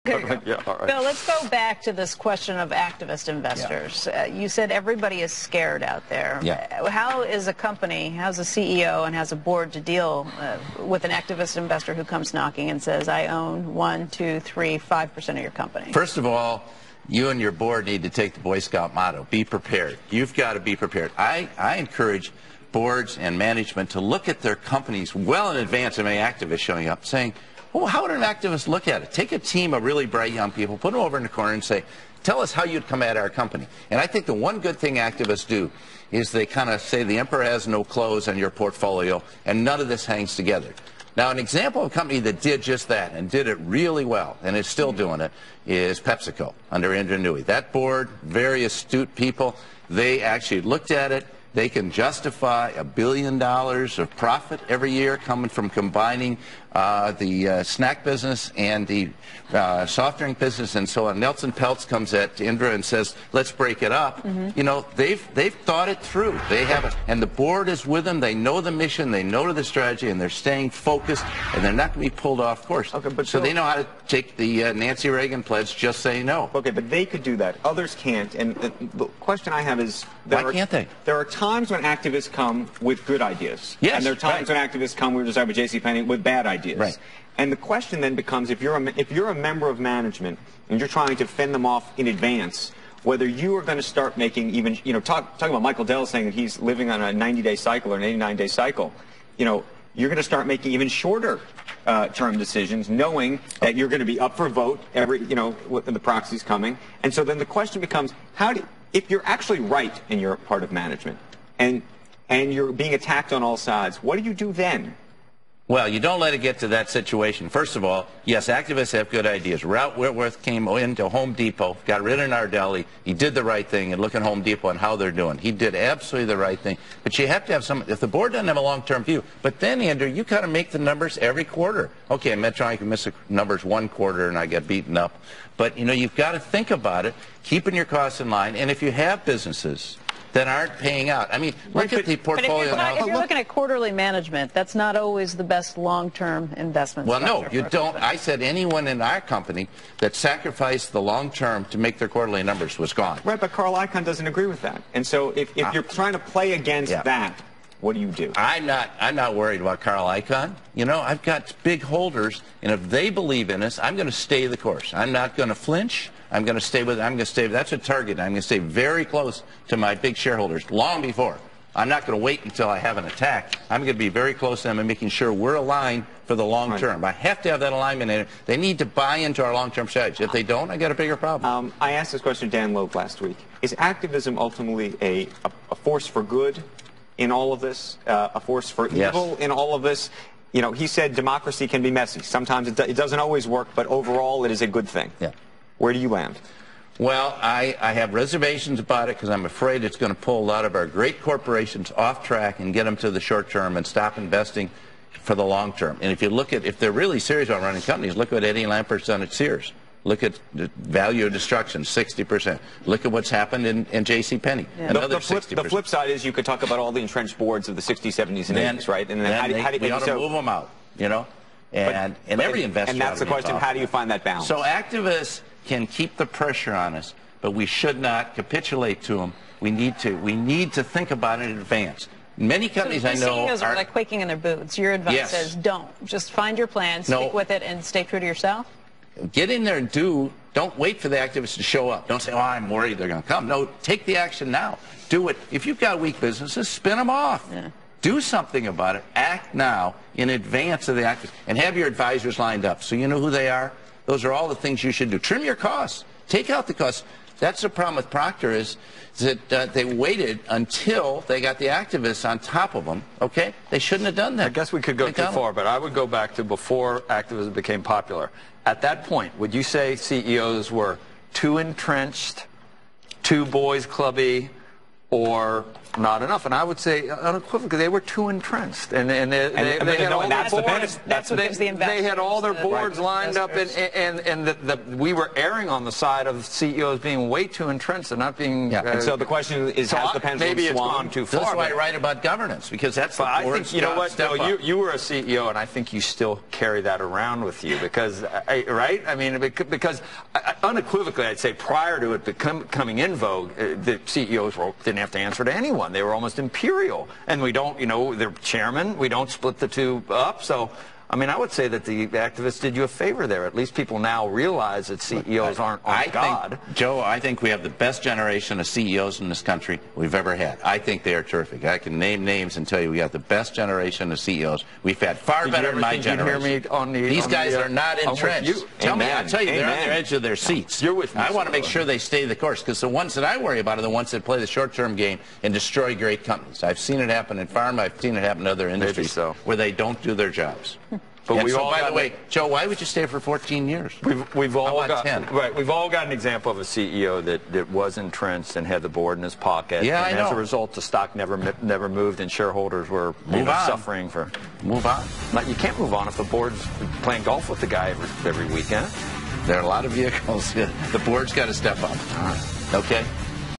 Yeah, all right. Bill, let's go back to this question of activist investors. Yeah. You said everybody is scared out there. Yeah. How is a company, how's a CEO and how's a board to deal with an activist investor who comes knocking and says, I own 1, 2, 3, 5% of your company? First of all, you and your board need to take the Boy Scout motto, be prepared. You've got to be prepared. I encourage boards and management to look at their companies well in advance of any activists showing up, saying, well, how would an activist look at it? Take a team of really bright young people, put them over in the corner and say, tell us how you'd come at our company. And I think the one good thing activists do is they kind of say the emperor has no clothes on your portfolio and none of this hangs together. Now, an example of a company that did just that and did it really well and is still doing it is PepsiCo under Andrew Newey. That board, very astute people, they actually looked at it. They can justify $1 billion of profit every year coming from combining the snack business and the soft drink business and so on. Nelson Peltz comes at Indra and says, let's break it up. You know, they've thought it through. They have it, and the board is with them. They know the mission, they know the strategy, and they're staying focused, and they're not going to be pulled off course. Okay, but so they know how to take the Nancy Reagan pledge, just say no. Okay, but they could do that. Others can't. And the question I have is, why can't they? There are times when activists come with good ideas. Yes, and there are times when activists come, we were just talking about JCPenney, with bad ideas. Right. And the question then becomes, if you're a member of management and you're trying to fend them off in advance, whether you are going to start making even, you know, talking about Michael Dell saying that he's living on a 90-day cycle or an 89-day cycle, you know, you're going to start making even shorter term decisions, knowing that you're going to be up for vote every, you know, when the proxy's coming. And so then the question becomes, if you're actually right and you're part of management and you're being attacked on all sides, what do you do then? Well, you don't let it get to that situation. First of all, yes, activists have good ideas. Ralph Whitworth came into Home Depot, got rid of Nardelli. He did the right thing, and look at Home Depot and how they're doing. He did absolutely the right thing. But you have to have some, if the board doesn't have a long-term view, but then, Andrew, you got to make the numbers every quarter. Okay, Medtronic can miss the numbers one quarter and I get beaten up. But, you know, you've got to think about it, keeping your costs in line. And if you have businesses that aren't paying out. I mean, look at the portfolio now. If you're looking at quarterly management, that's not always the best long-term investment. Well, no, you don't. I said anyone in our company that sacrificed the long-term to make their quarterly numbers was gone. Right, but Carl Icahn doesn't agree with that. And so if you're trying to play against that, what do you do? I'm not worried about Carl Icahn. You know, I've got big holders, and if they believe in us, I'm going to stay the course. I'm not going to flinch. I'm going to stay with it. I'm going to stay. That's a target. I'm going to stay very close to my big shareholders long before. I'm not going to wait until I have an attack. I'm going to be very close to them and making sure we're aligned for the long term. I have to have that alignment in it. They need to buy into our long-term strategy. If they don't, I got a bigger problem. I asked this question to Dan Loeb last week. Is activism ultimately a force for good in all of this, a force for evil in all of this? You know, he said democracy can be messy. Sometimes it doesn't always work, but overall it is a good thing. Yeah. Where do you land? Well, I have reservations about it because I'm afraid it's going to pull a lot of our great corporations off track and get them to the short term and stop investing for the long term. And if you look at, if they're really serious about running companies, look what Eddie Lampert's done at Sears. Look at the value of destruction, 60%. Look at what's happened in JCPenney, another 60%. The flip side is you could talk about all the entrenched boards of the 60s, 70s, and 80s, right? And then we ought to move them out, you know? And every investor. And that's the question, how do you find that balance? So activists can keep the pressure on us, but we should not capitulate to them. We need to think about it in advance. Many companies I know CEOs are like quaking in their boots. Your advice is don't. Just find your plan, stick with it, and stay true to yourself? Get in there and do. Don't wait for the activists to show up. Don't say, oh, I'm worried they're going to come. No, take the action now. Do it. If you've got weak businesses, spin them off. Yeah. Do something about it. Act now in advance of the activists. And have your advisors lined up so you know who they are. Those are all the things you should do. Trim your costs. Take out the costs. That's the problem with Procter is that they waited until they got the activists on top of them, okay? They shouldn't have done that. I guess we could go too far, but I would go back to before activism became popular. At that point, would you say CEOs were too entrenched, too boys clubby, or not enough. And I would say unequivocally, they were too entrenched. And they had all their boards. They had all their boards lined up, and we were erring on the side of CEOs being way too entrenched and not being. And so the question is, has the pendulum maybe it's swung gone too far? That's why I write about governance, because that's the I board's think, you know job. what, no, you were a CEO, and I think you still carry that around with you because, right? I mean, because unequivocally, I'd say prior to it becoming in vogue, the CEOs didn't have to answer to anyone. They were almost imperial. And we don't, they're chairman. We don't split the two up. So, I mean, I would say that the activists did you a favor there. At least people now realize that CEOs aren't God. Joe, I think we have the best generation of CEOs in this country we've ever had. I think they are terrific. I can name names and tell you we got the best generation of CEOs we've had. Far better than my generation. These guys are not entrenched. I tell you, they're on the edge of their seats. You're with me. I want to make sure they stay the course, because the ones that I worry about are the ones that play the short-term game and destroy great companies. I've seen it happen in pharma. I've seen it happen in other industries where they don't do their jobs. But by the way, Joe, why would you stay for 14 years? We've all got 10? Right. We've all got an example of a CEO that was entrenched and had the board in his pocket. Yeah, and I know. as a result, the stock never moved, and shareholders were suffering for. Move on. You can't move on if the board's playing golf with the guy every weekend. There are a lot of vehicles. The board's got to step up. All right. Okay.